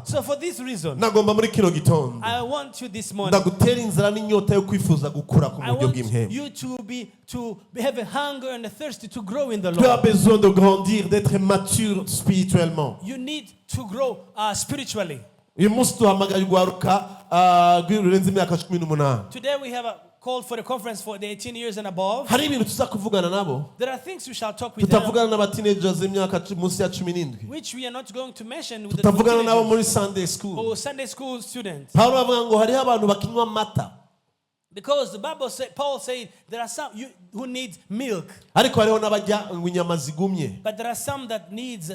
mwaka. So for this reason, Nagomba muri kino gitondo I want you this morning, ndagutera inzara n'inyota yo kwifuza gukura ku I buryo want bw'imhemu. you to have a hunger and a thirst to grow in the Tu as Lord. besoin de grandir, d'être mature spirituellement. You need to grow spiritually. Uyu munsi duhamagaye urwaruka rw'urenze imyaka 18. Today we have called for a conference for the 18 years and above. Hari ibintu tuza kuvugana nabo. There are things we shall talk with them, Tutavugana n'abateenagers imyaka munsi ya 17. which we are not going to mention with the Tutavugana nabo teenagers muri Sunday school. or Sunday school students. Paulo avuga ngo hariho abantu bakinywa amata. Because the Bible said, Paul said, there are some who need milk, Ariko hariho n'abajya inyama zigumye. but there are some that needs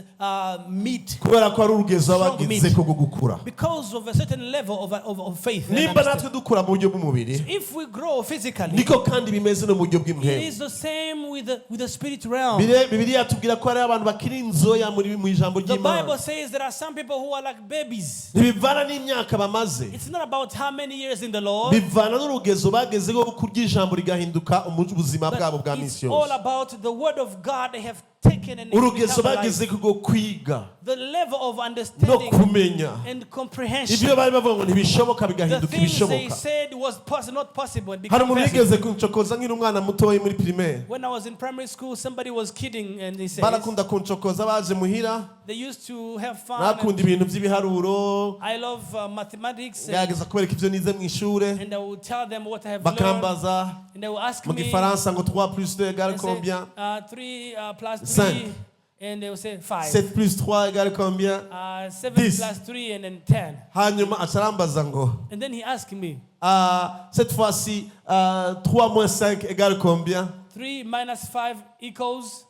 meat Kubera ko ari urugezo abagize ko gukura. because of a certain level of faith. and Nimba understanding. natwe dukura mu buryo bw'umubiri, If we grow physically, niko kandi bimeze no mu buryo it bw'imhemu. is the same with the spirit realm. Bibiliya tubwira ko hari abantu bakiri inzoya mu ijambo The Bible ry'Imana. says there are some people who are like babies. Ntibivana n'imyaka bamaze. It's not about how many years in the Lord. Bivana n'urugezo bagezeho kurya ijambo rigahinduka ubuzima bwabo bwa But misi it's all yose. about the word of God they have taken and Urugezo become bageze alive. kubwo kwiga The level of no understanding kumenya. and comprehension. Ibyo bari bavuga ngo ntibishoboka The bigahinduka things they ibishoboka. said was not possible. It Hari became umuntu possible. wigeze kuncokoza nkiri umwana mutoya muri primaire. When I was in primary school, somebody was kidding and they said Barakunda kuncokoza baje muhira. they used to have fun. Nakunda ibintu by'ibiharuro. I love mathematics, Ngerageza kubereka ibyo nize mu ishure. and I would tell them what I have learned, Bakambaza and they would ask mu me. gifaransa ngo 3 plus 2 égale I say, combien? 3 plus 3, Cinq. and they would say 5. 7 plus 3 égale combien? 7 10. plus 3, and then 10. Hanyuma acarambaza ngo And then he asked me, cette fois-ci 3 moins 5 égale combien? 3 minus 5 equals,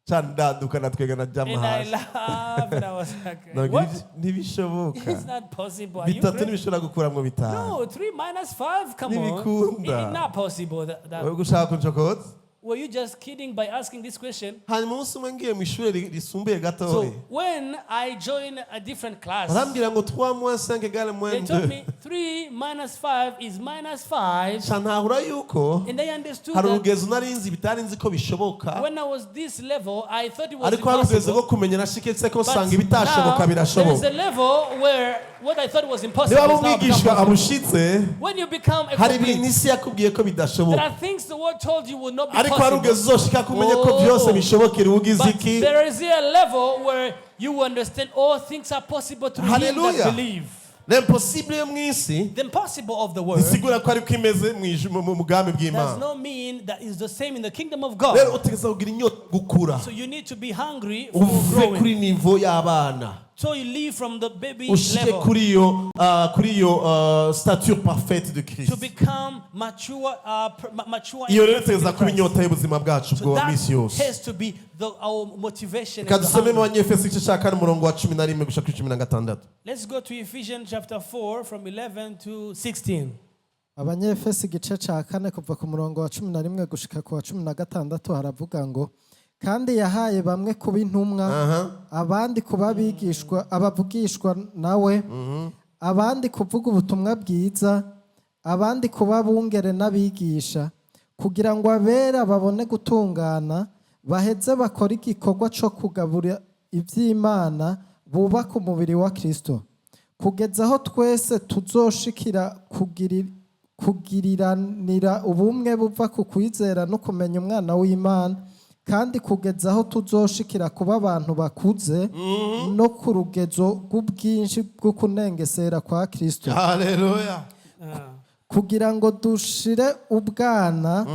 Chandaduka natwega na and I jamahasi. laughed, and I was like, what? It's Ntibishoboka. not possible. Are you Bitatu crazy? ntibishobora gukuramwo bitanu. No, 3 minus 5, come on. Ntibikunda. It's not possible. Wowe gushaka kuncokoza? Were you just kidding by asking this question? Hanyuma umunsi umwe ngiye mu ishure risumbuye So gatoya. when I joined a different class, Barambwira ngo 3 moins 5 égale they moins told 2. me 3 minus 5 is minus 5. Ca ntahura yuko And I understood hari that urugezo nari nzi bitari nzi ko bishoboka. when I was this level, I thought it was Ariko hari urugezo rwo impossible. kumenya nashiketse ko But nsanga ibitashoboka now, there is birashoboka. a level where what I thought was impossible Niba is now become umwigishwa possible. abushitse, When you become a hari ibintu complete, isi yakubwiye ko there bidashoboka. are things the word told you will not be Ariko hari possible. urugezo uzoshika kumenya ko Oh. byose bishobokera ugize But iki. there is a level where you understand all things are possible to him Hallelujah. that believe. L'impossible yo mw'isi The impossible of the word ntisigura ko ariko imeze mu mugambi does bw'Imana. not mean that is the same in the kingdom of God. Rero utegeza kugira inyota gukura. So you need to be hungry for Uve growing. kuri nivo y'abana. So you leave from the baby Ushike level kuri iyo stature parfaite de to Christ. become mature, mature. Iyo and rero perfect itegeza in kuba Christ. inyota y'ubuzima bwacu So bwa that misi yose. has to be our motivation. Reka and the dusome mu hunger. Banyefeso igice cya 4 umurongo wa 11 gushika kuri 16. Let's go to Ephesians chapter 4 from 11 to 16. Abanyefeso igice cya 4 kuva ku murongo wa 11 gushika ku wa 16 haravuga ngo kandi yahaye bamwe kuba intumwa, abandi kuba abavugishwa nawe, abandi kuvuga ubutumwa bwiza, abandi kuba abungere n'abigisha, kugira ngo abera babone gutungana, baheze bakora igikorwa cyo kugaburira iby'Imana, bubaka umubiri wa Kristo, kugeza aho twese tuzoshikira kugiriranira ubumwe buva ku kwizera no kumenya umwana w'Imana, kandi kugeza aho tuzoshikira kuba abantu bakuze no ku rugezo rw'ubwinshi bwo kunengesera kwa Kristo. Haleluya. Kugira ngo dushire ubwana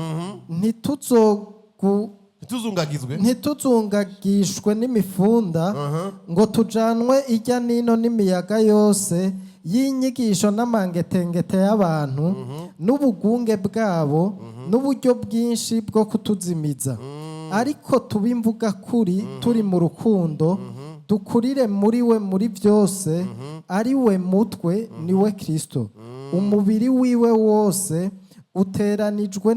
ntituzungagishwe n'imifunda ngo tujanwe ijya nino n'imiyaga yose y'inyigisho n'amangetengete y'abantu n'ubugunge bwabo n'uburyo bwinshi bwo kutuzimiza, ariko tubimvuga kuri turi mu rukundo, dukurire muri we muri byose, ari we mutwe ni we Kristo, umubiri wiwe wose uteranijwe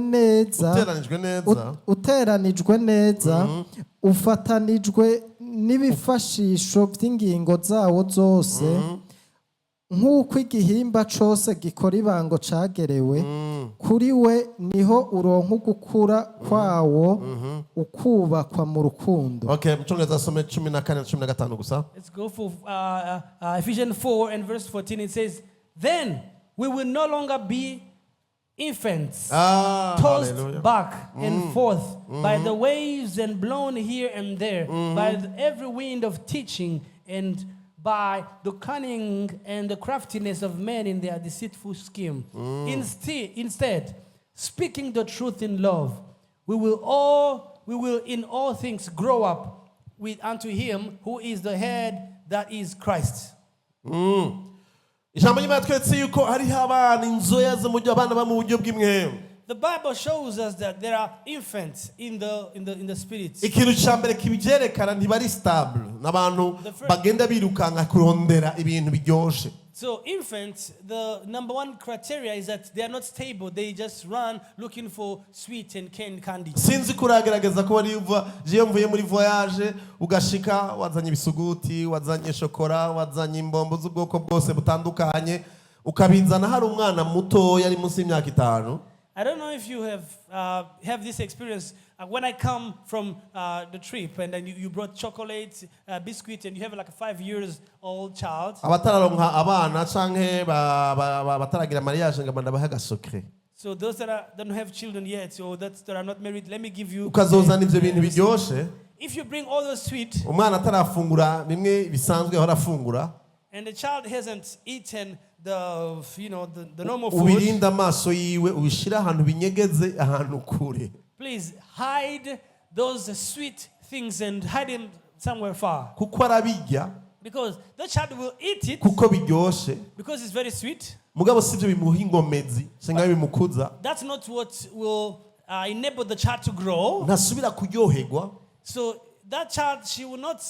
neza ufatanijwe n'ibifashisho by'ingingo zawo zose, nk'uko igihimba cose gikora ibango cagerewe kuri we niho uronka ugukura kwawo ukubakwa mu rukundo. Okay, mchongereza asome 14 na 15 gusa. Let's go for Ephesians 4 and verse 14. It says, "Then we will no longer be infants, tossed hallelujah. back and forth by the waves and blown here and there by every wind of teaching and by the cunning and the craftiness of men in their deceitful scheme. Instead, speaking the truth in love, we will in all things grow up unto him who is the head, that is Christ." Ijambo ry'Imana twetse yuko hariho abana inzoya zo mu abana ba mu buryo bw'imwemu. The Bible shows us that there are infants in the spirit. Ikintu cyambere kibyerekana ntibari stable n'abantu bagenda birukanka kurondera ibintu biryoshe. So infants, the number one criteria is that they are not stable. They just run looking for sweet and candy. Sinzi kuragerageza ko bari je mvuye muri voyage ugashika wazanye ibisuguti, wazanye shokora, wazanye imbombo z'ubwoko bwose butandukanye ukabizana hari umwana muto yari munsi y'imyaka 5. I don't know if you have this experience. When I come from the trip and then you brought chocolate, biscuit, and you have like a 5-year-old child. Abatararonka abana canke bataragira mariage ngabanda bahaga secret. So those that don't have children yet, or that are not married, let me give you. Ukazozana ivyo bintu biryoshe. If you bring all those sweet, umwana atarafungura bimwe bisanzwe ahora afungura, and the child hasn't eaten the normal food, ubirinda amaso yiwe ubishira ahantu binyegeze ahantu kure. Please hide those sweet things and hide them somewhere far. Kuko arabijya. Because the child will eat it. Kuko biryoshe. Because it's very sweet. Mugabo sivyo bimuha ingomezi, senga bimukuza. That's not what will enable the child to grow. Nasubira kuryoherwa. So that child, she will not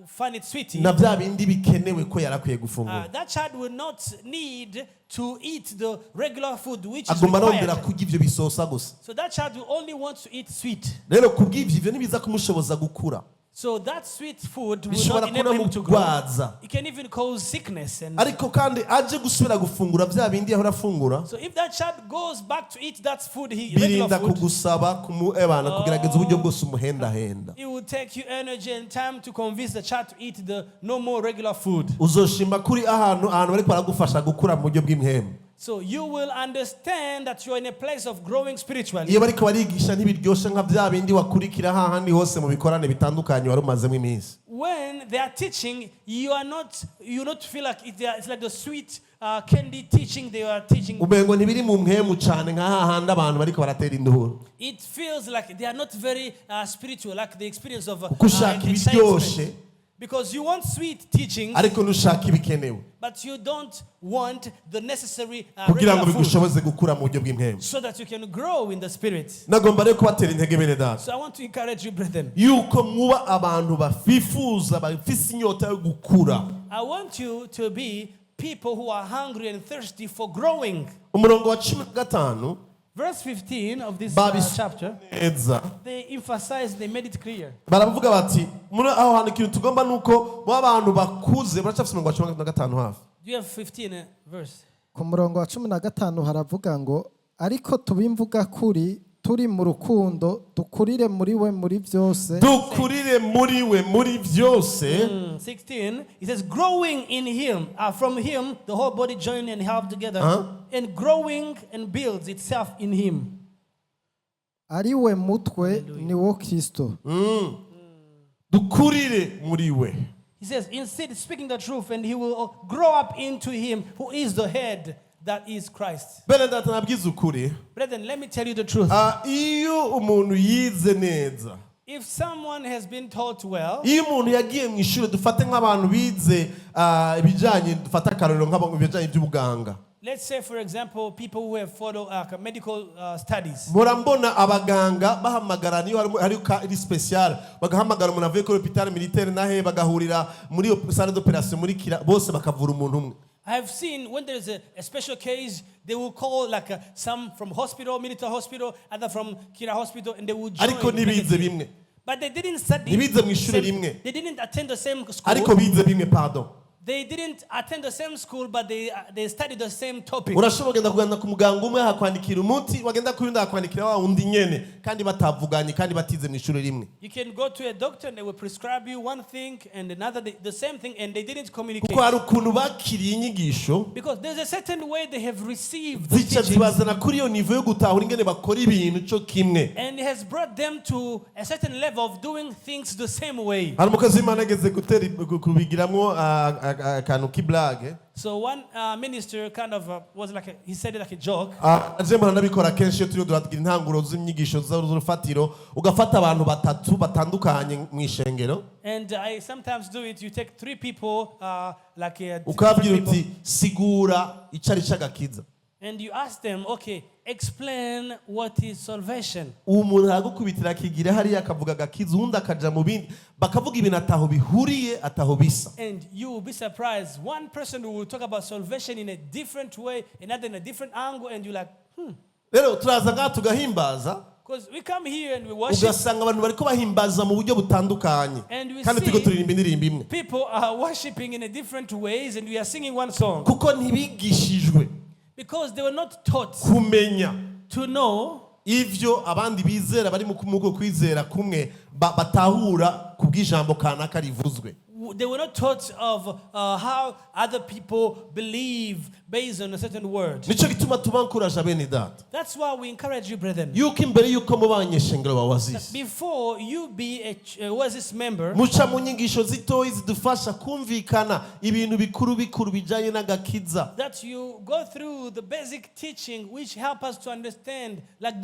find it sweet. Na bya bindi bikenewe ko yarakwiye gufungura. That child will not need to eat the regular food which is agomba required. arondera kurya ivyo bisosa gusa. So that child will only want to eat sweet. Rero kubw'ivyo ivyo nibiza kumushoboza gukura. So that sweet food will not enable him to grow. It can even cause sickness. Ariko kandi aje gusubira gufungura bya bindi yahora afungura. So if that child goes back to eat that food, regular birinda food, kugusaba kumuebana kugerageza uburyo bwose umuhenda henda. it will take you energy and time to convince the child to eat the normal regular food. Uzoshima kuri ahantu bariko baragufasha gukura mu buryo bw'imhemu. So you will understand that you are in a place of growing spiritually. Iyo bariko barigisha ntibiryoshe nka bya bindi wakurikira hahandi hose mu bikorane bitandukanye wari umazemo iminsi. When they are teaching, you not feel like it's like the sweet candy teaching they are teaching. Ubengo ntibiri mu mhemu cyane nka hahandi abantu bariko baratera induru. It feels like they are not very spiritual, like the experience of Kushaka ibiryoshe. Because you want sweet teachings, ariko nushaka ibikenewe. But you don't want the necessary kugira ngo regular bigushoboze gukura mu buryo bw'imhemu. so that you can grow in the spirit. Nagomba rero kubatera intege bene data. So I want to encourage you, brethren. Yuko muba abantu bafifuza bafise inyota yo gukura. I want you to be people who are hungry and thirsty for growing. Umurongo wa 15 Verse 15 of this chapter, they emphasize, they made it clear. Baravuga bati muri aho hantu ikintu tugomba nuko mu abantu bakuze baracafise umurongo wa 15 hafi. Do you have 15 verse? Ku murongo wa 15 haravuga ngo ariko tubimvuga kuri turi mu rukundo dukurire muri we muri byose. Dukurire muri we muri byose. 16 it says growing in him, from him the whole body joined and held together and growing and builds itself in him. Ari we mutwe ni wo Kristo. Dukurire muri we. He says instead speaking the truth, and he will grow up into him who is the head, that is Christ. Brethren, let me tell you the truth. Iyo umuntu yize neza, if someone has been taught well, iyo umuntu yagiye mu ishuri dufate nk'abantu bize ibijanye dufata akarorero nk'abantu bijanye by'ubuganga. Let's say, for example, people who have followed medical studies. Murambona abaganga bahamagara niyo hari iri special bagahamagara umuntu avuye kuri hospital militaire nahe bagahurira muri salle d'opération muri kira bose bakavura umuntu umwe. I have seen when there is a special case, they will call like some from hospital, military hospital, other from Kira hospital, and they will join. Ariko nibize bimwe. But they didn't study. Nibize mu ishuri rimwe. They didn't attend the same school. Ariko bize bimwe, pardon. They didn't attend the same school, but they studied the same topic. urashobora kugenda kugana ku muganga umwe hakwandikira umuti wagenda ku yundi hakwandikira wa undi nyene kandi batavuganye kandi batize mu ishuri rimwe. You can go to a doctor and they will prescribe you one thing and another the same thing, and they didn't communicate. kuko hari ukuntu bakiriye inyigisho Because there's a certain way they have received the zica teachings, zibazana kuri iyo nivo yo gutahura ingene bakora ibintu cyo kimwe. and it has brought them to a certain level of doing things the same way. hari umukozi w'Imana ageze kubigiramwo akantu k'iblage. So one minister kind of was like he said it like a joke. aje mbona nabikora kenshi iyo turiyo turagira intanguro z'inyigisho z'urufatiro ugafata abantu batatu batandukanye mu ishengero And I sometimes do it. You take 3 people like ukabwira different uti people, sigura icari c'agakiza. and you ask them, okay, explain what is salvation. uwo muntu aragukubitira akigira hariya akavuga agakiza uwundi akaja mu bindi bakavuga ibintu ataho bihuriye ataho bisa. And you will be surprised. One person will talk about salvation in a different way, another in a different angle, and you're like, rero turaza ngaha tugahimbaza because we come here and we worship, ugasanga abantu bariko bahimbaza mu buryo butandukanye and we kandi turiko see turirimba indirimbo imwe people are worshiping in a different ways, and we are singing one song kuko ntibigishijwe because they were not taught kumenya to know ivyo abandi bizera bari mu kwizera kumwe batahura ku bw'ijambo kanaka rivuzwe. they were not taught of how other people believe based on a certain word. Nico gituma tubankuraje bene data That's why we encourage you, brethren. yuko imbere yuko mu banyeshengero bawazise Before you be a OASIS member, muca mu nyigisho zitoyi zidufasha kumvikana ibintu bikuru bijanye n'agakiza. that you go through the basic teaching which help us to understand like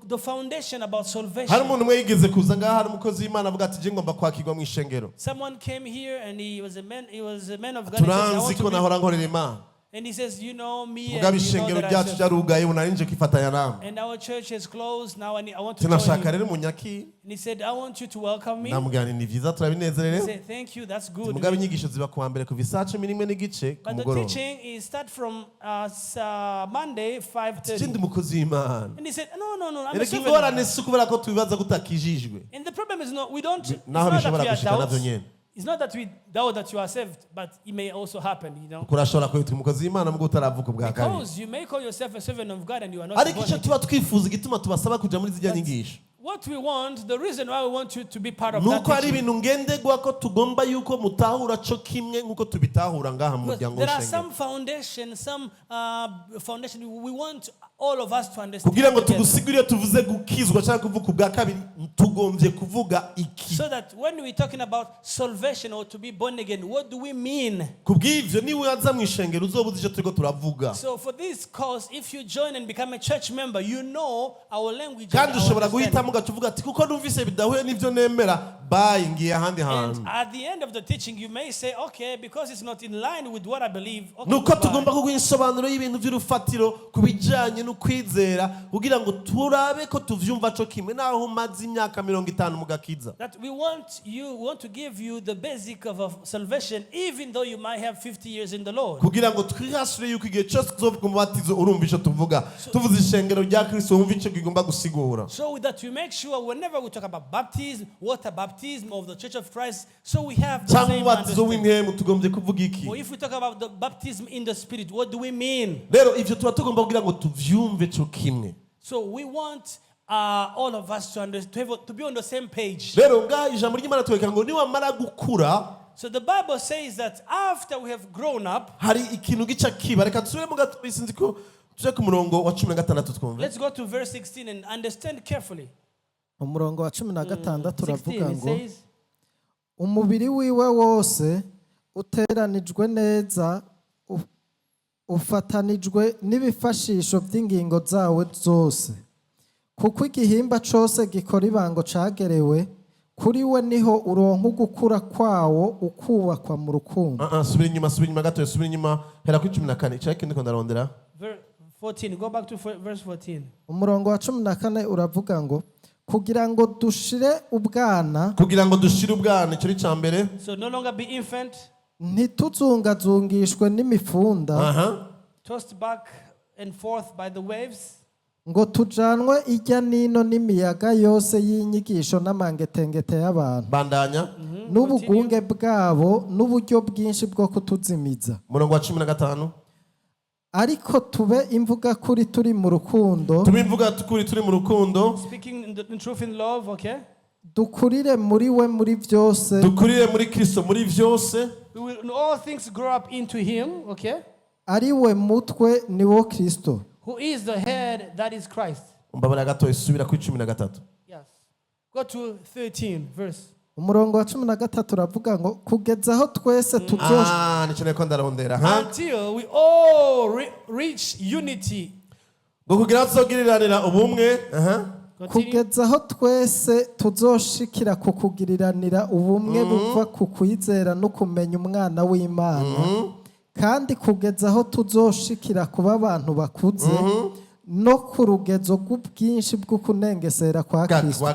the foundation about hari salvation. umuntu umwe yigeze kuza ngaha hari umukozi w'Imana avuga ati je ngomba kwakirwa mu ishengero Someone came here and he was a man of God. He says, I turanzi want ko to be, nahora nkorera Imana and he says, you know me, mugabo and you know ishengero that I ryacu serve. ryarugaye unarinje kwifatanya namwe And our church is closed now. I want to join tunashaka you. rero munyaki And he said, I want you to welcome me. namubwira ni vyiza He turabinezererewe said, thank you, that's good. mugabo inyigisho ziba kuwa mbere kuva isaa 11:15 ku But the mugoroba. teaching is start from Monday 5:30. Ikindi mukozi w'Imana And he said, no, I'm a erega servant. ingorane si ukubera ko tubibaza gutakijijwe And the problem is not, we don't, it's naho not that bishobora we are gushika navyo doubts. nyene It's not that we doubt that you are saved, but it may also happen, you know. kurashobora kwitwa umukozi w'Imana mugo utaravuka ubwa kabiri Because you may call yourself a servant of God and you are not ariko born icyo again. tuba twifuza igituma tubasaba kuja muri zijya nyigisho What we want, the reason why we want you to be part of that nuko hari teaching, ibintu ngendegwa ko tugomba yuko mutahura co kimwe nkuko tubitahura ngaha mu because muryango there are w'ishengero some foundation we want all of us to understand kugira ngo together. tugusigurire tuvuze gukizwa cyangwa kuvuga ubwa kabiri tugombye kuvuga iki So that when we're talking about salvation or to be born again, what do we mean? kubw'ivyo niba waza mu ishengero uzobuza icyo turiko turavuga So for this course, if you join and become a church member, you know our language. kandi And, our ushobora understanding. guhitamo ugacuvuga ati kuko numvise bidahuye n'ivyo nemera bayi ngiye ahandi hantu And at the end of the teaching, you may say, okay, because it's not in line with what I believe. Okay, nuko goodbye. tugomba kuguha insobanuro y'ibintu by'urufatiro ku bijanye n'ukwizera kugira ngo turabe ko tuvyumva co kimwe naho umaze imyaka 50 mu gakiza That we want to give you the basic of salvation, even though you might have 50 years in the Lord. kugira ngo twihashure yuko igihe cyose tuzovuga umubatizo urumva ico tuvuga tuvuze ishengero rya Kristo wumva ico kigomba gusigura. So with that, we make sure whenever we talk about baptism, water baptism of the Church of Christ, so we have the cyangwa same umubatizo understanding. w'impemu tugombye kuvuga iki Or if we talk about the baptism in the Spirit, what do we mean? rero ivyo tuba tugomba kugira ngo tuvyumve co kimwe. So we want all of us to understand, to be on the same page. rero ngaha ijambo ry'Imana tweka ngo niwamara gukura So the Bible says that after we have grown up, hari ikintu gica kiba reka tusubire mu gato sinzi ko tuje ku murongo wa 16 twumve. let's go to verse 16 and understand carefully. umurongo wa 16 turavuga 16, it ngo says, umubiri wiwe wose uteranijwe neza ufatanijwe n'ibifashisho by'ingingo zawe zose kuko igihimba cyose gikora ibango cagerewe kuri we niho uronka ugukura kwawo ukubakwa mu rukundo. subira inyuma gato subira inyuma hera kuri 14 cyake ndiko ndarondera 14, go back to verse 14. umurongo wa 14 uravuga ngo kugira ngo dushire ubwana icyo ari cya mbere So no longer be infant, ntituzungazungishwe n'imifunda tossed back and forth by the waves, ngo tujanwe ijya nino n'imiyaga yose y'inyigisho n'amangetengete y'abantu bandanya n'ubugunge bwabo n'uburyo bwinshi bwo kutuzimiza. umurongo wa 15 ariko tube imvuga kuri turi mu rukundo tubivuga kuri turi mu rukundo Speaking in truth in love, okay? dukurire muri we muri byose dukurire muri Kristo muri vyose We will in all things grow up into him, okay? ari we mutwe ni wo Kristo. Who is the head, that is Christ. umbabara gato isubira kuri 13 Yes. Go to 13 verse. umurongo wa 13 uravuga ngo kugeza aho twese nico neko ndarondera ha Until we all reach unity. ngo kugira tuzogiriranira ubumwe Continue. kugeza aho twese tuzoshikira ku kugiriranira ubumwe buva ku kwizera no kumenya umwana w'Imana, kandi kugeza aho tuzoshikira kuba abantu bakuze no ku rugezo rw'ubwinshi bwo kunengesera kwa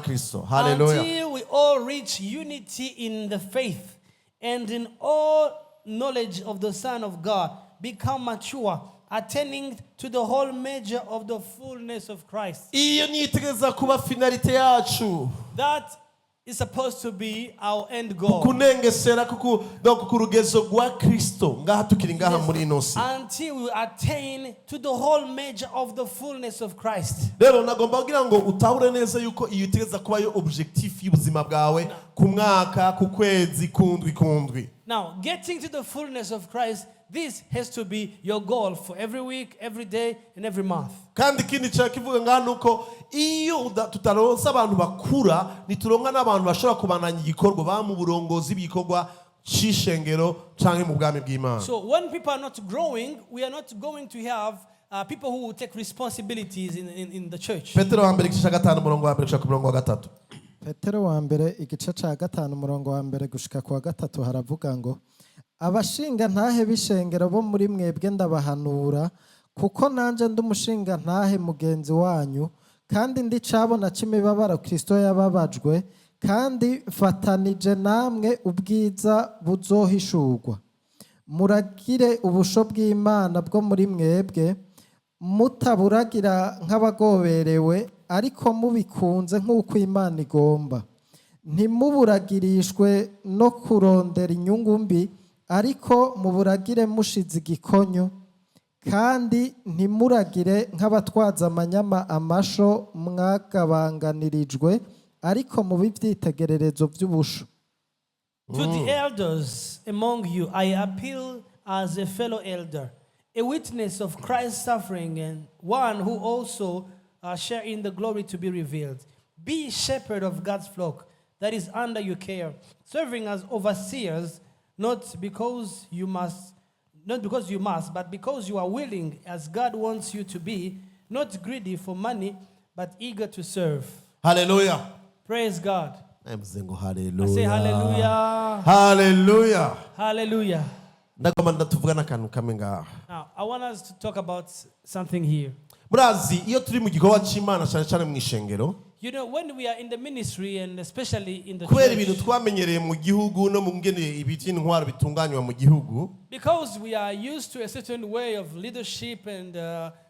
Kristo. Hallelujah. Until we all reach unity in the faith and in all knowledge of the Son of God, become mature, attaining to the whole measure of the fullness of Christ. iyo nitegeza kuba finalite yacu That is supposed to be our end goal. kunengesera ku rugezo rwa Kristo ngaha tukiri ngaha muri inosi. Until we attain to the whole measure of the fullness of Christ. Rero nagomba kugira ngo utahure neza yuko iyo itegeza kuba yo objectif y'ubuzima bwawe ku mwaka ku kwezi kundwi. Now, getting to the fullness of Christ, this has to be your goal for every week, every day, and every month. kandi ikindi kivuga ngaha nuko iyo tutaronsa abantu bakura nituronka n'abantu bashobora kubananya igikorwa ba mu burongozi bw'igikorwa c'ishengero canke mu bwami bw'Imana. So when people are not growing, we are not going to have people who will take responsibilities in the church. Petero wa mbere igice ca 5 umurongo wa 1 gushika ku murongo wa 3. Petero wa mbere igice ca 5 umurongo wa 1 gushika ku wa 3 haravuga ngo abashinga ntahe b'ishengero bo muri mwebwe ndabahanura kuko nanje ndi umushinga ntahe mugenzi wanyu kandi ndi cabona c'imibabaro Kristo yababajwe kandi fatanije namwe ubwiza buzohishurwa. Muragire ubusho bw'Imana bwo muri mwebwe mutaburagira nk'abagoberewe ariko mubikunze nk'uko Imana igomba. Ntimuburagirishwe no kurondera inyungu mbi ariko muburagire mushize igikonyo, kandi ntimuragire nk'abatwaza amanyama amasho mwagabanganirijwe ariko mu byitegererezo by'ubusho. To the elders among you, I appeal as a fellow elder, a witness of Christ's suffering and one who also share in the glory to be revealed. Be shepherd of God's flock that is under your care, serving as overseers, not because you must, but because you are willing, as God wants you to be, not greedy for money, but eager to serve. Hallelujah. Praise God. Hallelujah. I say hallelujah. Hallelujah. Hallelujah. Ndagomba ndatuvugana akantu kamwe ngaha. Now, I want us to talk about something here. Murazi iyo turi mu gikorwa c'Imana cyane cyane mu ishengero, You know, when we are in the ministry and especially in the kubera ibintu church, twamenyereye mu gihugu no mu ngene iby'intwaro bitunganywa mu gihugu, because we are used to a certain way of leadership and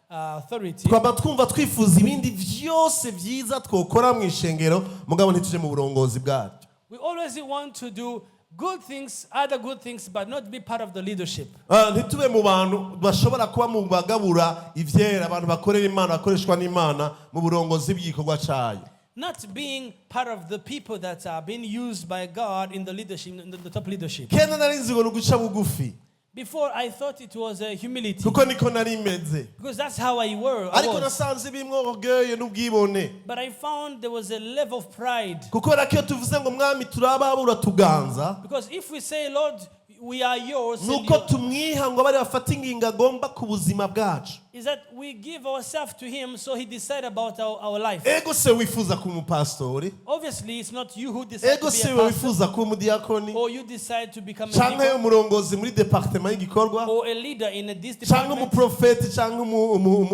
authority, twaba twumva twifuza ibindi byose byiza twokora mu ishengero mugabo ntituje mu burongozi bwacu. we always want to do good things, other good things, but not be part of the leadership. Ntitube mu bantu bashobora kuba mu bagabura ivyera abantu bakorera Imana bakoreshwa n'Imana mu burongozi bw'igikorwa cayo. Not being part of the people that are being used by God in the leadership, in the top leadership. Kenda nari nzi ngo nuguca bugufi Before I thought it was a humility, kuko niko nari meze, because that's how I ariko was. nasanze bimwo orgueil n'ubwibone, But I found there was a level of pride. kuko rakiyo tuvuze ngo mwami turababura tuganza Because if we say, Lord, we are yours, and nuko you- tumwiha ngo bari bafata ingingo agomba ku buzima bwacu. is that we give ourselves to him so he decide about our life. Ego se wifuza kuba umupastori, Obviously, it's not you who decide ego to se be a pastor, wifuza kuba umudiyakoni or you decide to become a canke deacon, umurongozi muri departement y'igikorwa or a leader in this canke department, umuprofeti canke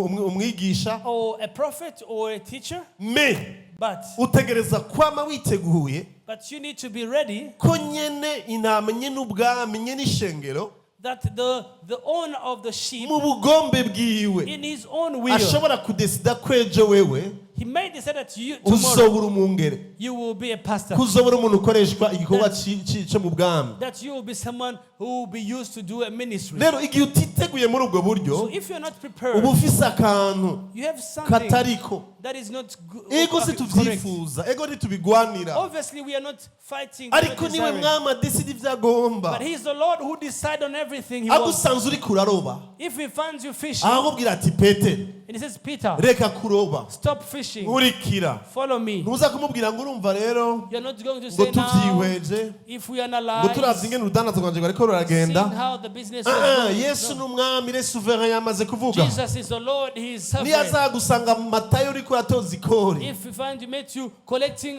umwigisha, or a prophet or a teacher. me But utegereza kwama witeguye you need to be ready ko nyene intama nyene ubwami nyene ishengero that the owner of the sheep, mu bugombe bwiwe in his own will, ashobora kudesida kwejo wewe he may decide that you tomorrow uzobura umwungere, you will be a pastor, kuzobura umuntu ukoreshwa igikorwa cyo mu bwami. that you will be someone who will be used to do a ministry. Rero igihe utiteguye muri ubwo So buryo if you're not prepared, uba ufise akantu you have something katariko. that is not Ego correct. situvyifuza, ego ntitubigwanira, Obviously, we are not fighting. We are ariko niwe desiring. mwami adesida ivyo agomba. But he's the Lord who decides on everything he wants. Agusanze uriko uraroba, If he finds you fishing, arakubwira ati Petero, and he says, Peter, reka kuroba, stop fishing, nkurikira. follow me. Ntuza kumubwira ngo urumva rero You're not going to ngo say now, tuvyihweje, if we ngo analyze, turavye ingene urudandaza rwanje rwariko seeing ruragenda. how the business was going. Yesu ni umwami, le souverain yamaze kuvuga. Jesus is the Lord, he is sovereign. Niyo azagusanga mu matayo uriko uratoza ikori, If he finds you, met you collecting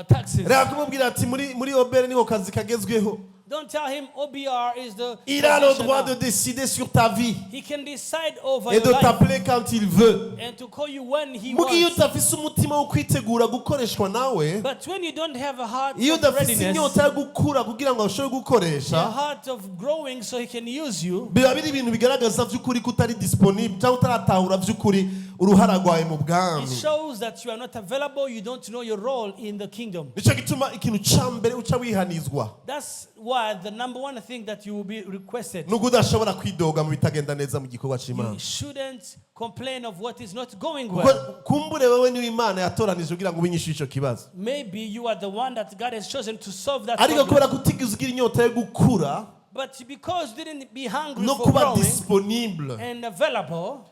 taxes, reka kumubwira ati muri obere niho kazi kagezweho. don't tell him OBR is the Il a le position droit now. de décider sur ta vie He can decide over et your de life t'appeler quand il veut. and to call you when he Mugi iyo wants. udafise umutima wo kwitegura gukoreshwa nawe, But when you don't have a heart iyo of udafise readiness, inyota yo gukura kugira ngo ashobore a gukoresha, heart of growing so he can use you, biba biri ibintu bigaragaza vy'ukuri ko utari disponible cyangwa utaratahura vy'ukuri uruhara rwawe mu it bwami. shows that you are not available, you don't know your role in the kingdom. Nico gituma ikintu ca mbere uca wihanizwa That's why the number one thing that you will be requested. nuko udashobora kwidoga mu bitagenda neza mu gikorwa c'Imana. You shouldn't complain of what is not going Kuko well. kumbure wewe niwe Imana yatoranije kugira ngo ubinyishe ico kibazo, Maybe you are the one that God has chosen to solve that ariko problem. kubera kutigeze ugira inyota yo gukura But because you didn't be hungry no for kuba growing disponible, and available,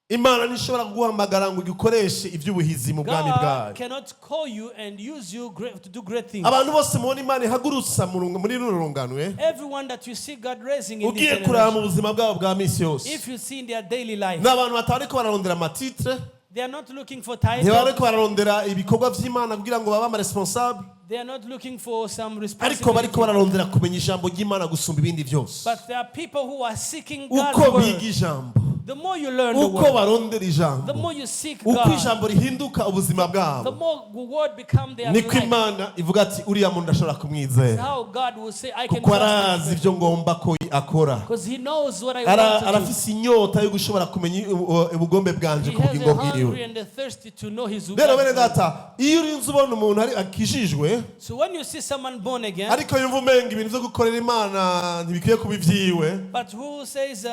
Imana ntishobora kuguhamagara ngo igukoreshe ivy'ubuhizi mu bwami God bwayo. cannot call you and use you to do great things. Abantu bose mubona Imana ihagurutsa muri runo rungano, Everyone that you see God raising in this ugiye kuraba mu generation, buzima bwabo bwa misi yose, if you see in their daily life, ni abantu batariko bararondera amatitre, they are not looking for titles, ntibariko bararondera ibikorwa vy'Imana kugira ngo babe ama responsable, they are not looking for some ariko bariko responsibility, bararondera kumenya ijambo ry'Imana gusumba ibindi vyose. but there are people who are seeking God's Uko word. biga ijambo, The more you learn the uko word, barondera the ijambo, more you seek uko God, ijambo rihinduka ubuzima the bwabo, more the word become their niko life. Imana ivuga ati uriya muntu ndashobora kumwizera How God will say, I can kuko trust arazi him ivyo ngomba ko akora. because he knows what I want to do. Arafise inyota yo gushobora kumenya ubugombe bwanje He ku has bugingo a hungry bwiwe. and a thirsty to know his Rero bene will. data, iyo urinze ubona umuntu ari akijijwe So when you see someone born again, ariko yumva umenga ibintu vyo gukorera Imana ntibikwiye kuba ivyiwe, but who says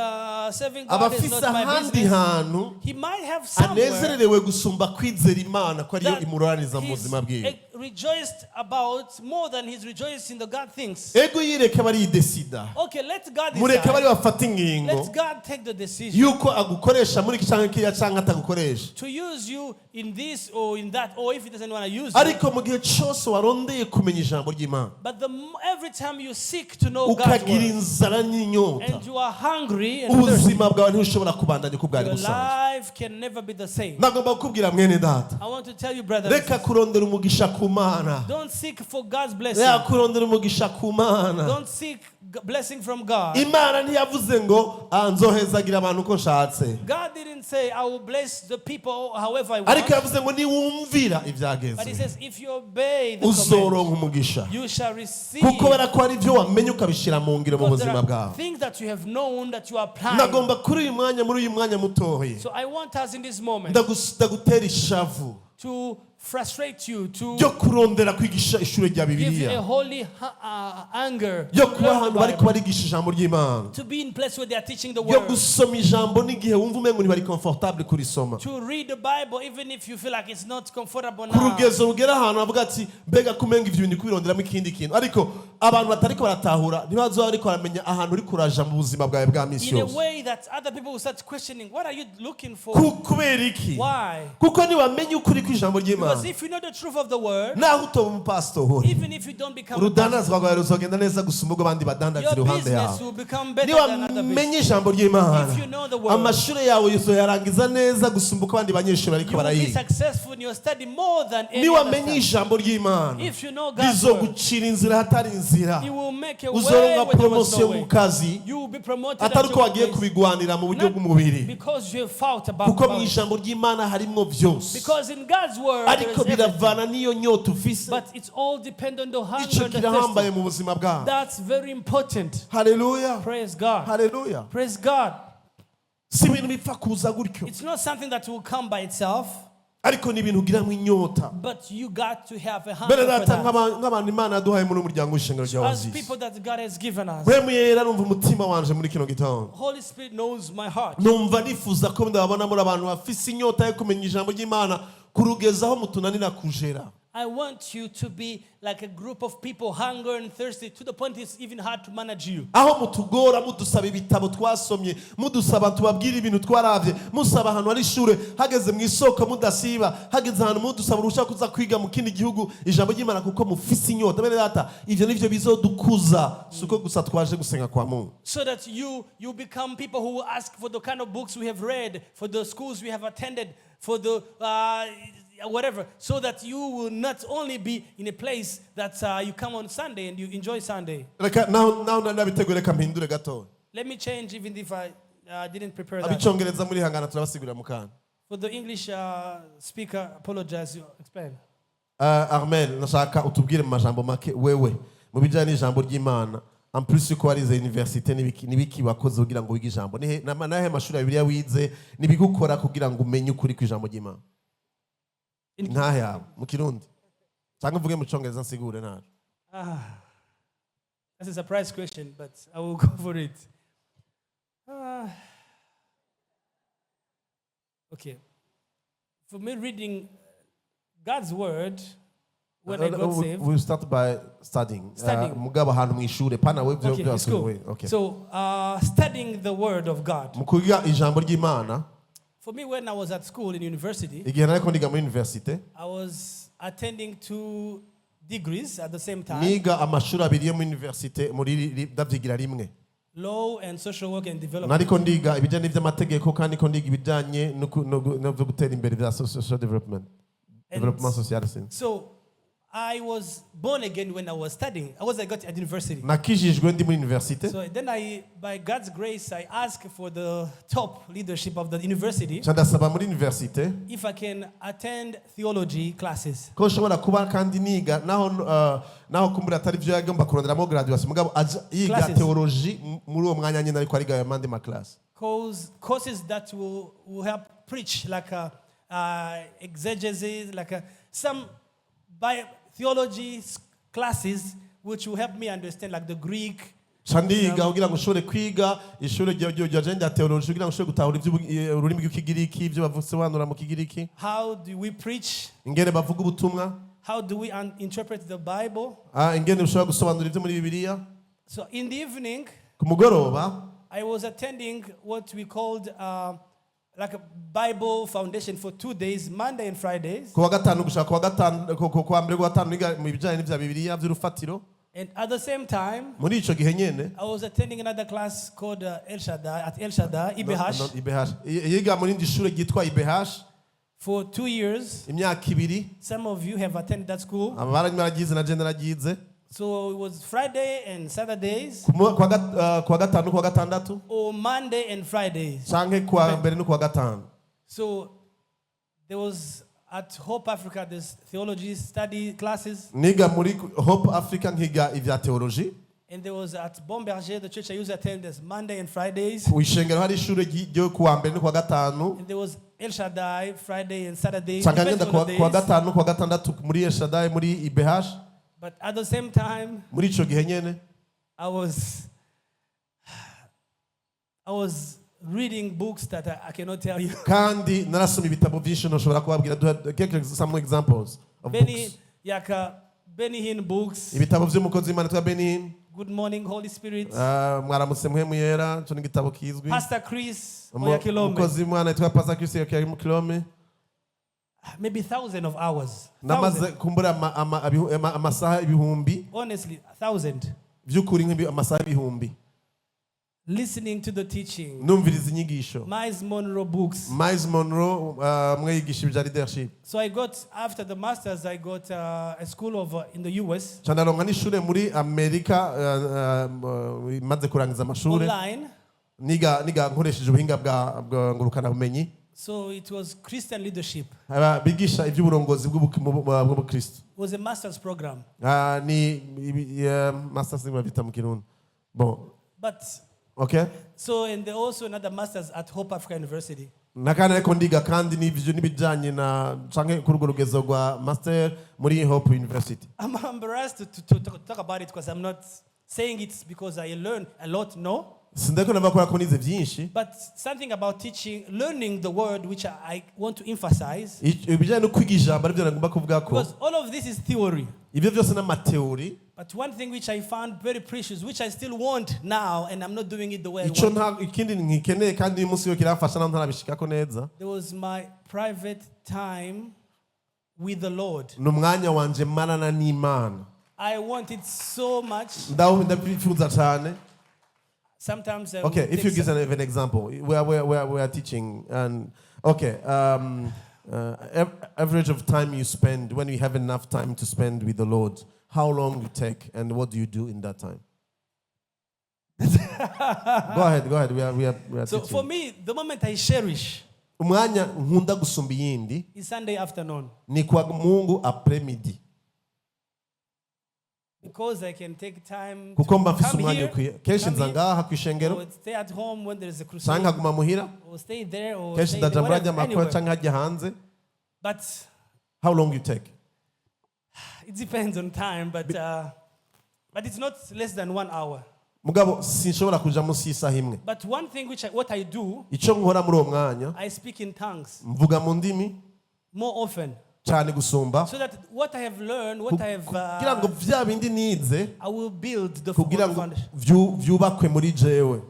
serving aba God is afise not my ahandi business, hantu he might have somewhere anezererewe gusumba kwizera Imana ko ariyo that imuroraniza mu he's buzima bwiwe. rejoiced about more than he's rejoiced in the God things. Ego yireke bariyidesida, Okay, let God mureke bari decide. bafata ingingo Let God take the decision yuko agukoresha muri iki canke kiriya canke atagukoresha. to use you in this or in that, or if he doesn't want to use you. Ariko mu gihe cose warondeye kumenya ijambo ry'Imana, But every time you seek to know God's ukagira word inzara n'inyota, and you are hungry and thirsty, ubuzima bwawe ntibushobora kubandanya uko bwari your busanzwe. life can never be the same. Nagomba kukubwira mwene data, I want to tell you, brothers, reka kurondera umugisha ku Mana, don't seek for God's blessing. reka kurondera umugisha ku Mana. Don't seek blessing from God. Imana ntiyavuze ngo nzohezagira abantu uko nshatse, God didn't say, I will bless the people however I ariko want. yavuze ngo niwumvira But he ivyagezwe says, if you obey the uzoronka command, umugisha, you shall receive. kuko barako ari ivyo wamenye ukabishira mu ngiro mu Because there buzima are bwawe. things that you have known that you are applying. Nagomba muri uyu mwanya mutoye So I want us in this moment ndagutera ishavu to frustrate you, to ryo kurondera kwigisha ishure rya give you a Bibiliya, holy anger, ryo to kuba learn the ahantu bariko Bible, barigisha ijambo ry'Imana, to be in place where they are teaching the ryo word, gusoma ijambo n'igihe wumva umengo ntibari comfortable kurisoma, to read the Bible even if you feel like it's not comfortable ku now. rugezo rugera ahantu avuga ati mbega kumenga ivyo bintu kubironderamo ikindi kintu, ariko abantu batariko baratahura ntibazoba bariko baramenya ahantu uri kuraja mu buzima bwawe bwa misi In a yose. way that other people will start questioning, what are you looking for? Kubera iki? Why? Kuko niwamenye ukuri kw'ijambo Because ry'Imana, if you know the truth of the word, naho utoba umupasitori, even if you don't become a pastor, urudandazwa rwawe ruzogenda neza gusumba ubwo abandi badandaza your iruhande business yawe. will become better than other business. Niwamenye ijambo ry'Imana, If you know the word, amashure yawe uzoyarangiza neza gusumba uko abandi banyeshuri bariko you will be barayiga. successful in your study more than any other Niwamenye study. ijambo ry'Imana, If you know God's word, rizogucira inzira hatari inzira. inzira, He will make a way uzoronka where there was no promotion mu way. kazi You will be promoted atari at uko your wagiye place. kubigwanira mu buryo Not bw'umubiri, because you have fought about kuko mu it. ijambo ry'Imana harimo byose, Because in God's word, there is ariko everything. biravana n'iyo nyota ufise. But it's all dependent on hunger Ico and the kirahambaye thirsty. mu buzima bwawe. That's very important. Haleluya, Praise God. haleluya. Praise God. Si ibintu bipfa kuza gutyo, It's not something that will come by itself, ariko ni ibintu ugiramwo inyota. but you got to have a hunger Bene for data, that. nk'abantu Imana yaduhaye muri umuryango w'ishengero rya As Oasis, people that God has given us, mpwemu yera numva umutima wanje muri kino gitondo. Holy Spirit knows my heart. Numva nifuza ko ndababona muri abantu bafise inyota yo kumenya ijambo ry'Imana kurugezaho mutunanira kujera. I want you to be like a group of people, hunger and thirsty, to the point it's even hard to manage you. Aho mutugora mudusaba ibitabo twasomye, mudusaba tubabwire ibintu twaravye, musaba ahantu hari ishure, hageze mu isoko mudasiba, hageze ahantu mudusaba urushaka kuza kwiga mu kindi gihugu ijambo ry'Imana kuko mufise inyota. Bene data, ivyo nivyo bizodukuza, suko gusa twaje gusenga kwa Mungu. So that you become people who will ask for the kind of books we have read, for the schools we have attended, for the whatever, so that you will not only be in a place that you come on Sunday and you enjoy Sunday. Reka naho nabitegure reka mpindure gato. Let me change even if I didn't prepare that. Abicongereza muri hangana turabasigurira mu kana. For the English speaker, apologize, you explain. Armel, nashaka utubwire mu majambo make wewe mu bijanye n'ijambo ry'Imana. En plus yuko warize université nibiki wakoze kugira ngo wige ijambo. Nahe mashuri ya Bibiliya wize nibigukora kugira ngo umenye ukuri kw'ijambo ry'Imana. Ntahe yawe mu Kirundi. Cyangwa mvuge mu Congereza nsigure naje. That's a surprise question, but I will go for it. Okay. For me, reading God's word, when I got saved. We'll start by studying. Studying. Mugabo ahantu mu ishure pana we byo Okay, byose. it's cool. Okay. So, studying the word of God. Mu kwiga ijambo ry'Imana, For me, when I was at school in university, igihe nariko ndiga muri université, I was attending 2 degrees at the same time. niga amashuri abiri yo muri université muri ndavyigira rimwe. Law and social work and development. Nariko ndiga ibijanye n'ivy'amategeko kandi ko ndiga ibijanye no gutera imbere bya social development. Development social sense. So I was born again when I was studying. I got at university. Nakijijwe ndi muri université. So then by God's grace, I asked for the top leadership of the university Ndasaba muri université if I can attend theology classes. ko nshobora kuba kandi niga naho kumbura atari byo yagomba kuronderamo graduation mugabo yiga Classes. theology muri uwo mwanya nyine ariko ariga amande ma class. Courses that will help preach like exegesis, like some theology classes which will help me understand like the Greek. Chandiga kugira ngo ushobore kwiga ishure rya theology kugira ngo ushobore gutahura ururimi rw'ikigiriki ibyo bavusobanura mu kigiriki. How do we preach? Ingene bavuga ubutumwa. How do we interpret the Bible? Ingene ushobora gusobanura ibyo muri Bibiliya. So in the evening, ku mugoroba I was attending what we called like a Bible foundation for 2 days, Monday and Fridays. Kuwa gatanu gushaka kuwa gatanu kuwa mbere kuwa gatanu niga mu bijanye n'ivya Bibiliya by'urufatiro. And at the same time, Muri ico gihe nyene I was attending another class called El Shaddai, IBH, IBH. Yiga muri ndi shure ryitwa IBH for 2 years. imyaka ibiri. Some of you have attended that school. Abaranye baragize na je naragize. So it was Friday and Saturdays, Kuwa gatanu kuwa gatandatu or Monday and Fridays. canke kuwa mbere no kuwa gatanu. So there was at Hope Africa this theology study classes, Niga muri Hope Africa nkiga ivya theology. and there was at Bomberger, the church I used to attend, this Monday and Fridays. Ku ishengero hari ishure ryo kuwa mbere no kuwa gatanu. And there was El Shaddai Friday and Saturday. Canke depends ngenda on the kuwa days. gatanu kuwa gatandatu muri El Shaddai muri IBH. But at the same time, Muri ico gihe nyene I was reading books that I cannot tell you. kandi narasoma ibitabo byinshi ntushobora kubabwira some examples of books. Benny Hinn books. Ibitabo by'umukozi w'Imana twa Benny Hinn. Good morning, Holy Spirit. Mwaramutse muhemu yera cyo n'igitabo kizwi. Pastor Chris Oyakilome. Umukozi w'Imana yitwa Pastor Chris Oyakilome. Maybe 1,000 of hours. Namaze kumbura amasaha ibihumbi. Honestly, 1,000. By'ukuri nk'ibi amasaha ibihumbi. listening to the teaching. numviriza inyigisho. Miles Monroe books. Miles Monroe umwe yigisha ibya leadership. So I got, after the masters, I got a school in the US. Canaronga n'ishure muri Amerika maze kurangiza amashuri. Online. Niga nkoresheje ubuhinga bwa ngurukana bumenyi. So it was Christian leadership. Bigisha iby'uburongozi bw'ubukristo. It was a master's program. Ni masters bita mu Kirundi. Bon. But okay. So and there also another masters at Hope Africa University. Nakana ariko ndiga kandi n'ivyo nibijanye na canke ku rugo rugezo rwa master muri Hope University. I'm embarrassed to talk about it because I'm not saying it because I learned a lot, no. Sindeko nabakora ko nize byinshi. But something about teaching, learning the word which I want to emphasize. Ibijanye no kwigisha bari byo nagomba kuvuga ko. Because all of this is theory. Ibyo byose n'amateori. But one thing which I found very precious, which I still want now, and I'm not doing it the way I Ico want. ikindi nkikeneye kandi uyu munsi yo kirafasha naho ntarabishikako neza. There was my private time with the Lord. N'umwanya wanje marana n'Imana. I want it so much. Ndabifuza cyane. Sometimes okay, if you give an example, we are teaching, and okay, average of time you spend when you have enough time to spend with the Lord, how long you take, and what do you do in that time? Go ahead. We are so teaching. For me, the moment I cherish umwanya nkunda gusumba iyindi is Sunday afternoon. Ni kwa Mungu après-midi. Because I can take time kuko mba to mfise come umwanya here, ukwiye kenshi nza ngaha kwishengero or stay at home when there is a crusade, canke nkaguma muhira or stay there, or kenshi stay ndaja there, murajya whatever, amakora anywhere. canke hajya hanze. But How long you take? it depends on time, but it's not less than 1 hour. Mugabo sinshobora kuja munsi y'isaha imwe. But one thing what I do, Ico nkora muri uwo mwanya I speak in tongues mvuga mu ndimi more often, cyane gusumba so that what I have learned, what I have, kugira ngo vya bindi nize I will build the kugira ngo foundation. vyubakwe muri jewe.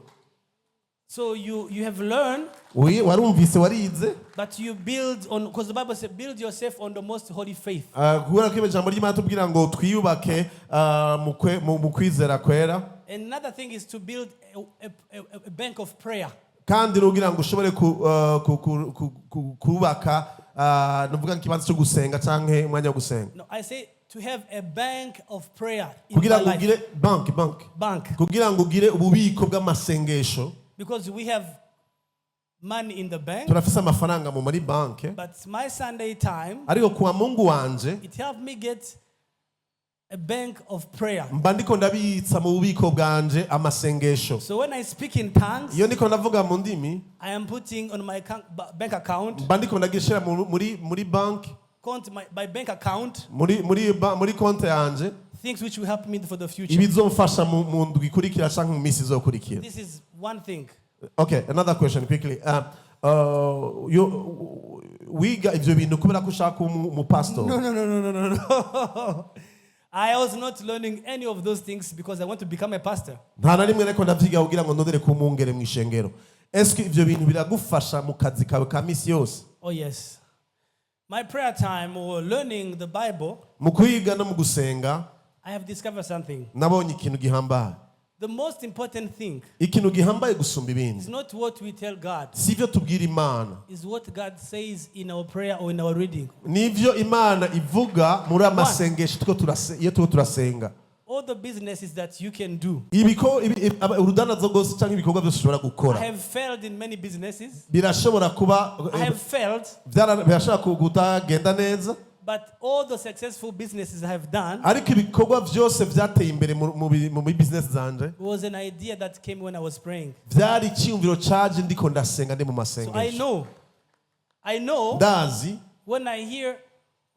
So you have learned, warumvise warize, but you build on, because the Bible says, build yourself on the most holy faith. kubera ko ijambo ry'Imana tubwira ngo twiyubake mu kwizera kwera. Another thing is to build a bank of prayer. Kandi nugira ngo ushobore kubaka nuvuga ikibanza cyo gusenga canke umwanya wo gusenga. No, I say to have a bank of prayer in kugira my ngo life. ugire Bank. kugira ngo ugire ububiko bw'amasengesho. Because we have money in the bank. Turafise amafaranga mu muri banke. But my Sunday time, ariko kuwa Mungu wanje it helped me get a bank of prayer. mba ndiko ndabitsa mu bubiko bwanje amasengesho. So when I speak in tongues, iyo ndiko ndavuga mu ndimi, I am putting on my bank account, mba ndiko ndagishira muri bank, my bank account, muri konte yanje, things which will help me for the future. ibizomfasha mu ndwi ikurikira canke mu misi izokurikira. This is one thing. Okay, another question quickly. Wiga ivyo bintu kubera ko ushaka mu pastor? No. I was not learning any of those things because I want to become a pastor. Nta na rimwe ariko ndavyiga kugira ngo ndondere ku mungere mu ishengero. Est-ce que ivyo bintu biragufasha mu kazi kawe ka misi yose? Oh yes. My prayer time or learning the Bible, mu kwiga no mu gusenga, I have discovered something. nabonye ikintu gihambaye. The most important thing Ikintu gihambaye gusumba ibindi is not what we tell God. sivyo tubwira Imana, Is what God says in our prayer or in our reading. nivyo Imana ivuga muri amasengesho iyo tuko turasenga. All the businesses that you can do. Urudanazo rwose cyangwa ibikorwa byose ushobora gukora. I have failed in many businesses. Birashobora kuba I have failed. birashobora kutagenda neza. But all the successful businesses I have done, ariko ibikorwa byose byateye imbere mu business zanje was an idea that came when I was praying. byari icyumviro caje ndiko ndasenga ndi mu So masengesho. I know ndazi when I hear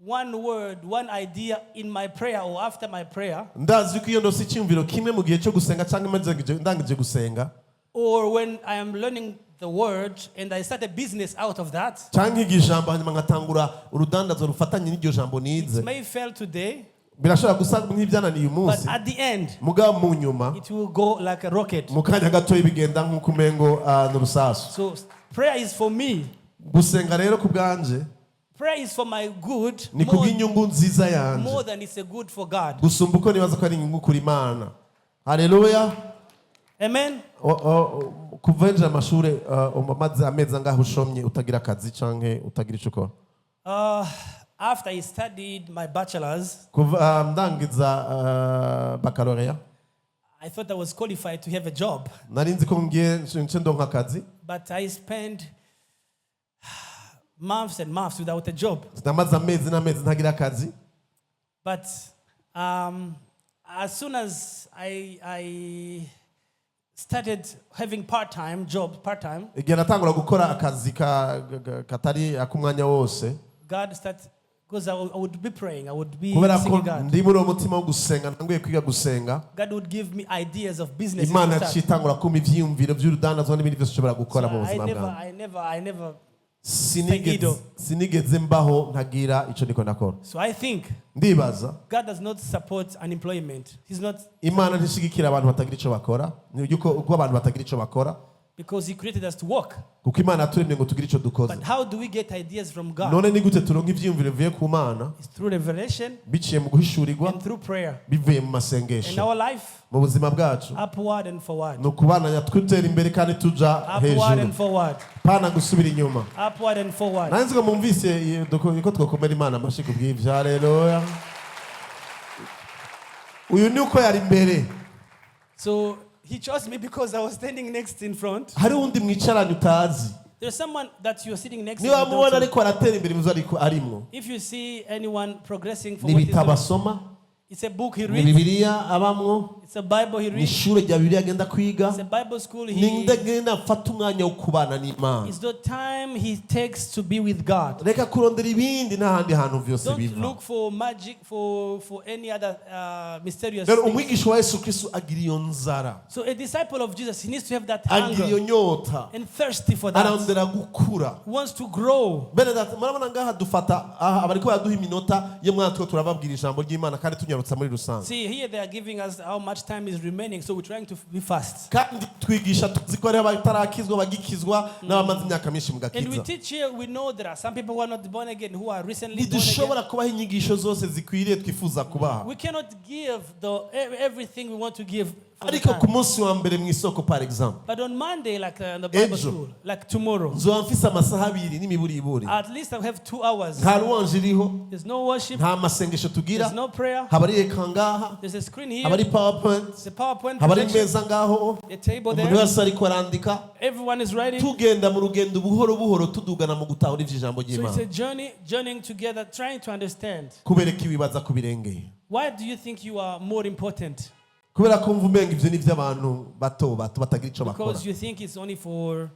one word, one idea in my prayer or after my prayer, ndazi ko iyo ndose icyumviro kimwe mu gihe cyo gusenga cyangwa ndangije gusenga, or when I am learning the word and I start a business out of that, cyangwa ijambo hanyuma ngatangura urudandazo rufatanye n'iryo jambo it nize, may fail today, birashobora gusa nk'ibyananiye but umunsi at the end, mugabo mu nyuma it will go like a rocket. mu kanya gatoya bigenda nk'uko umengo n'urusasu. So prayer is for me. Gusenga rero ku bwanje Prayer is for my good ni kubw'inyungu nziza yanje, more than it's a good for God. gusumba uko nibaza ko ari inyungu kuri Imana. Haleluya. Amen. Kuva nje amashure umaze amezi angahe ushomye utagira akazi canke utagira ico ukora? After I studied my bachelor's, Kuva ndangiza baccalaureat I thought I was qualified to have a job. nari nzi ko ngiye nce ndonka akazi. But I spent months and months without a job. Sinamaze amezi n'amezi ntagira akazi. But as soon as I started having part-time jobs, igihe natangura gukora akazi katari akumwanya wose, God started, because I would be praying, I would be kubera ko seeking God. ndi muri uwo mutima wo gusenga nanguye kwiga gusenga, God would give me ideas of business. Imana citangura kumpa ivyiyumviro vy'urudandazwa n'ibindi vyose ushobora gukora mu buzima bwawe. I never sinigeze mbaho ntagira ico niko nakora. So I think ndibaza God does not support unemployment. He's not. Imana ntishigikira abantu batagira ico bakora, yuko abantu batagira ico bakora, because He created us to work. kuko Imana yaturemye ngo tugire ico dukoze. But how do we get ideas from God? None ni gute turonka ivyiyumviro bivuye ku Mana? It's through revelation Biciye mu guhishurirwa and through prayer. bivuye mu In masengesho. our life, Mu buzima bwacu upward and forward. no kubana twitera imbere kandi tuja Upward and hejuru, forward. pana gusubira inyuma. Upward and forward. Nanzi ko mumvise ko twokomera Imana amashi kubw'ivyo. Haleluya. Uyu ni uko yari imbere. So He chose me because I was standing next in front. Hari undi mwicaranye utazi. There's someone that you're sitting next to. Niba mubona ariko aratera imbere muzo ariko arimwo. If you see anyone progressing for Ni what he's bitabo doing, asoma, it's a book he ni reads. Bibiliya abamwo, It's a Bible he ni reads. ishure rya Bibiliya agenda kwiga, It's a Bible school ni he. ndagenda afata umwanya wo kubana n'Imana. It's the time he takes to be with God. Reka kurondera ibindi n'ahandi hantu vyose Don't biva. look for magic, for any other mysterious Rero thing. umwigisha wa Yesu Kristo agira iyo nzara, So a disciple of Jesus, he needs to have that agira iyo hunger nyota, and thirsty for that. arondera gukura. He wants to grow. Bene data, murabona ngaha dufata abariko baraduha iminota yo mwana two turababwira ijambo ry'Imana kandi tunyarutsa muri rusange. See, here they are giving us how much time is remaining, so we're trying to be fast. Kandi twigisha tuzi ko hariho abatarakizwa bagikizwa n'abamaze imyaka myinshi mu And we gakiza. teach here, we know there are some people who are not born again, who are recently born again. Ntidushobora kubaha inyigisho zose zikwiriye twifuza kubaha. We cannot give everything we want to give for the Ariko ku time. munsi wa mbere mu isoko par exemple, But on Monday, like in the Bible Ejo. school, like tomorrow, nzoba mfise amasaha abiri n'imiburiburi. at least I have 2 hours. Nta ruwanje iriho, There's no worship, nta masengesho tugira, there's no prayer, haba ari eka ngaha, there's a screen here, haba ari powerpoint, there's a PowerPoint haba ari projection, meza ngaho, a table umuntu there, wese ariko arandika, everyone is writing. tugenda mu rugendo buhoro buhoro tudugana mu gutahura ivy'ijambo So it's ry'Imana. a journeying together, trying to understand. Kubereka ibibaza kubirengeye. Why do you think you are more important? Kubera ko mva umenga ivyo ni ivy'abantu bato batagira ico bakora. Because you think it's only for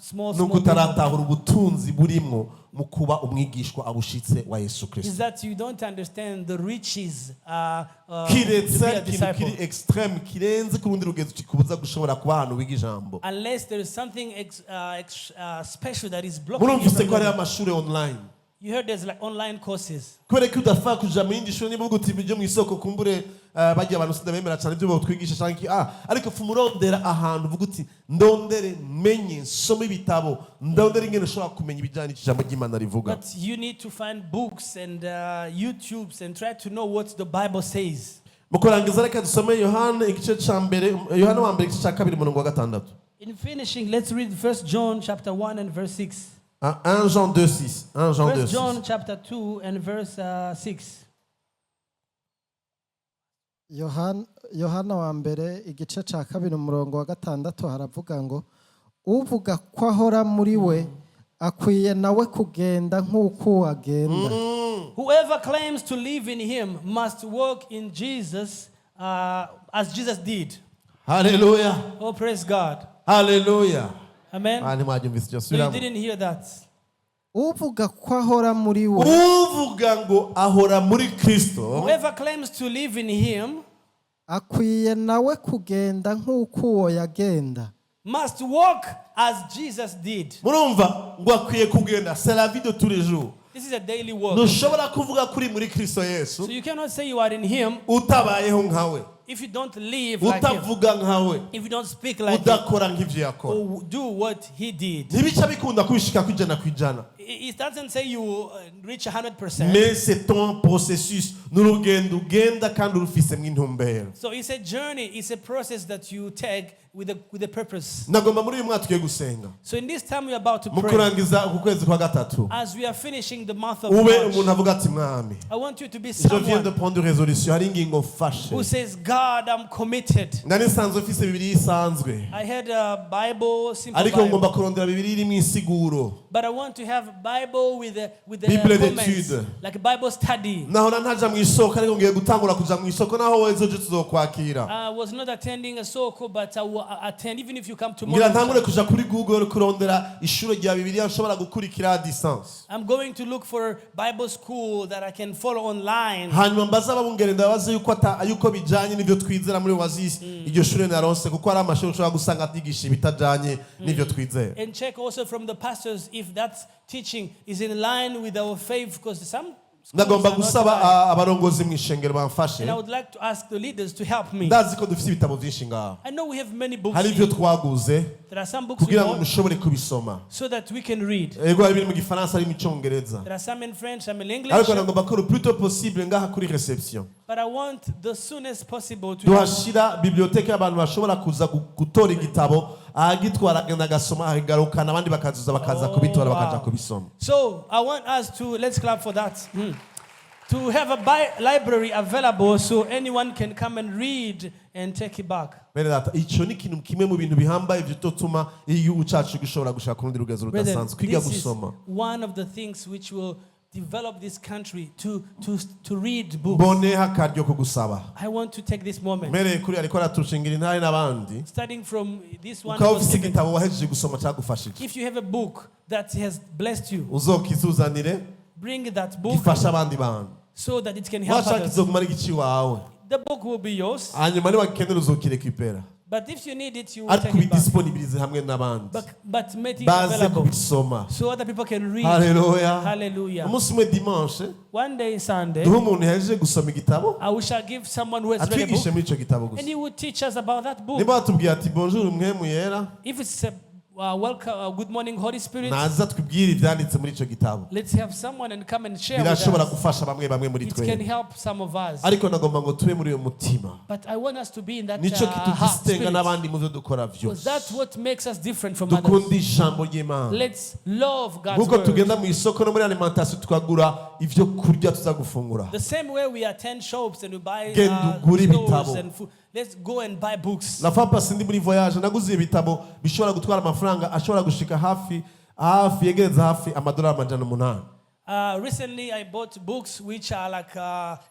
small Nuko people. utaratahura ubutunzi burimwo mu kuba umwigishwa abushitse wa Yesu Is Kristo. that you don't understand the riches to Kiretse be a ikintu disciple. kiri extreme kirenze ku rundi rugezo kikubuza gushobora kuba ahantu wiga ijambo. Unless there is something special that is blocking you Murumvise from ko hari learning. amashuri online. You heard there's like online courses. Kubera ko udafaka kuja mu yindi shuri niba uguti ibyo mu isoko kumbure bagiye abantu sindabemera cyane ibyo batwigisha cyangwa iki ariko fumurondera ahantu uvuga uti ndondere menye nsome ibitabo ndondere ingene ushobora kumenya ibijyanye n'ijambo ry'Imana rivuga. But you need to find books and YouTubes and try to know what the Bible says. Mu kurangiza reka dusome Yohana igice ca mbere, Yohana wa mbere igice ca kabiri umurongo wa 6. In finishing, let's read 1 John chapter 1 and verse 6. 1 Jean 2:6. 1 Jean 1 2:6. John chapter 2 and verse 6. Yohana wa mbere igice ca kabiri umurongo wa 6 haravuga ngo uvuga ko ahora muri we akwiye nawe kugenda nk'uko agenda. Whoever claims to live in him must walk in Jesus as Jesus did. Hallelujah. Oh, praise God. Hallelujah. Amen. Mwajumvise cyo So you suramo. didn't hear that. Uvuga ko ahora muri we Uvuga ngo ahora muri Kristo Whoever claims to live in him akwiye nawe kugenda nk'uko uwo yagenda. must walk as Jesus did. murumva ngo akwiye kugenda, c'est la vie de tous les jours. This is a daily walk. Ntushobora kuvuga kuri muri Kristo Yesu So you cannot say you are in him utabayeho nkawe. if you don't live like him, utavuga nkawe, if you don't speak like him, udakora nk'ivyo yakora, or do what he did, ntibica bikunda kubishika kwijana kwijana. it doesn't say you reach 100%. Mais c'est un processus, n'urugendo ugenda kandi urufisemo intumbero. So it's a journey, it's a process that you take with a purpose. Nagomba muri uyu mwaka tugiye gusenga, So in this time we're about to mu pray, kurangiza uku kwezi kwa gatatu, as we are finishing the month of ube March, umuntu avuga ati mwami, I want you to be je viens de someone prendre une résolution, hari ingingo mfashe. who says, God, I'm committed. Nari nsanzwe mfise Bibiliya isanzwe, I had a Bible, simple ariko Bible, ngomba kurondera Bibiliya irimo insiguro. but I want to have a Bible with the Bible comments, d'étude. like a Bible study. Nahora ntaja mu isoko, ariko ngiye gutangura kuja mu isoko, naho wowe ejo tuzokwakira. I was not attending a circle, but I will attend even if you come Ngira ntangure tomorrow. kuja kuri Google kurondera ishuro rya Bibiliya nshobora gukurikira à distance. I'm going to look for Bible school that I can follow online. Hanyuma mbaza ababungere ndabaze yuko bijanye n'ivyo twizera muri Oasis, iryo shure naronse, kuko hari amashuri ushobora gusanga atigisha ibitajanye n'ivyo twizera. And check also from the pastors if that teaching is in line with our faith, because some schools Ndagomba are not gusaba right. abarongozi mu ishengero bamfashe. And I would like to ask the leaders to help me. Ndazi ko dufite ibitabo vyinshi ngaho, I know we have many books hari ivyo here. twaguze There are some books we kugira ngo bought mushobore kubisoma. so that we can read. Ego hari ibiri mu gifaransa, hari mu cyongereza, There are some in French, some in English. ariko nagomba ko le plus tôt possible ngaha kuri reception But I want the soonest possible to duhashira biblioteke y'abantu bashobora kuza gutora igitabo, agitwara agenda agasoma, agarukana, abandi bakazuza bakaza kubitora bakaja kubisoma. So I want us to, let's clap for that. To have a library available so anyone can come and read and take it back. Bene data, ico ni kintu kimwe mu bintu bihambaye bitotuma igihugu cacu gishobora gushaka kurundi rugezo Brethren, rudasanzwe, kwiga this is gusoma. one of the things which will develop this country to read books. Boneho akaryo ko gusaba. I want to take this moment. Mere kuri ariko aratushingira intare n'abandi, Starting from this one. ukaba was ufise given. igitabo wahejeje gusoma cyagufashije, If you have a book that has blessed you, uzokizuzanire bring that book gifasha abandi bantu. so that it can help Washaka others. kizogumara igici wawe, The book will be yours, hanyuma niwagikenera uzokirekipera, but if you need it, you will ariko take it back. ubidisponibirize hamwe n'abandi But make it baze available kubisoma. so other people can read. Haleluya. Hallelujah. Umunsi umwe dimanche One day, Sunday, duhe umuntu yahejeje gusoma igitabo I shall give someone who has read a atwigishe book, muri ico gitabo and gusa. he will teach us about that book. Niba batubwiye ati bonjour mwemu yera, If it's a welcome, good morning, Holy Spirit, naza twibwire ivyanditse muri ico gitabo, let's have someone and come and share with birashobora us. gufasha bamwe bamwe muri It can twe, help some of us. ariko nagomba ngo tube muri uyo mutima, But I want us to be in that nico heart kitudistinga spirit. n'abandi mu vyo dukora Because vyose. that's what makes us different from others. Dukunda ijambo ry'Imana, Let's love God's nkuko word. tugenda mu isoko no muri alimentation tukagura ivyo kurya tuza gufungura. The same way we attend shops and we buy Genda ugure ibitabo. stores and food. Let's go and buy books. La fois passée ndi muri voyage naguze ibitabo bishobora gutwara amafaranga ashobora gushika hafi yegereza hafi amadolari amajana 800. Recently, I bought books which are like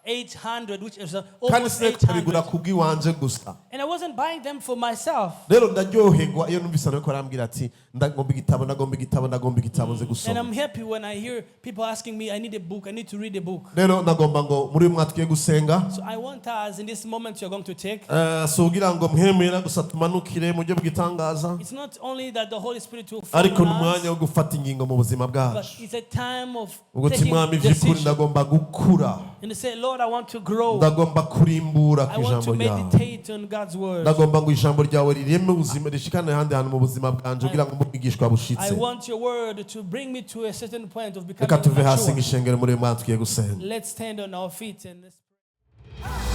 800, which is Kandi almost sinari kubigura 800. kubw'iwanje gusa. And I wasn't buying them for myself. Rero ndaryoherwa iyo numvise ariko arambwira ati ndagomba igitabo nze And gusoma. I'm happy when I hear people asking me, I need a book, I need to read a book. Rero nagomba ngo muri uyu mwaka tugiye gusenga, So I want us in this moment you're going to take. so kugira ngo mwemera gusa tumanukire mu buryo bw'itangaza, It's not only that the Holy Spirit will fall ariko on n'umwanya wo us, gufata ingingo mu buzima but bwacu. it's a time of Ubwo ati taking mwami vy'ukuri decision. ndagomba gukura, And to say, Lord, I want to grow. ndagomba kurimbura I ku want to ijambo ryawe. meditate on God's word. Ndagomba ngo ijambo ryawe rireme ubuzima rishikane ahandi hantu mu buzima bwanje kugira ngo mbigishwa I bushitse. want your word to bring me to a certain point of Reka becoming tuve hasi mature. ngishengere muri uyu mwaka tugiye gusenga. Let's stand on our feet and let's pray.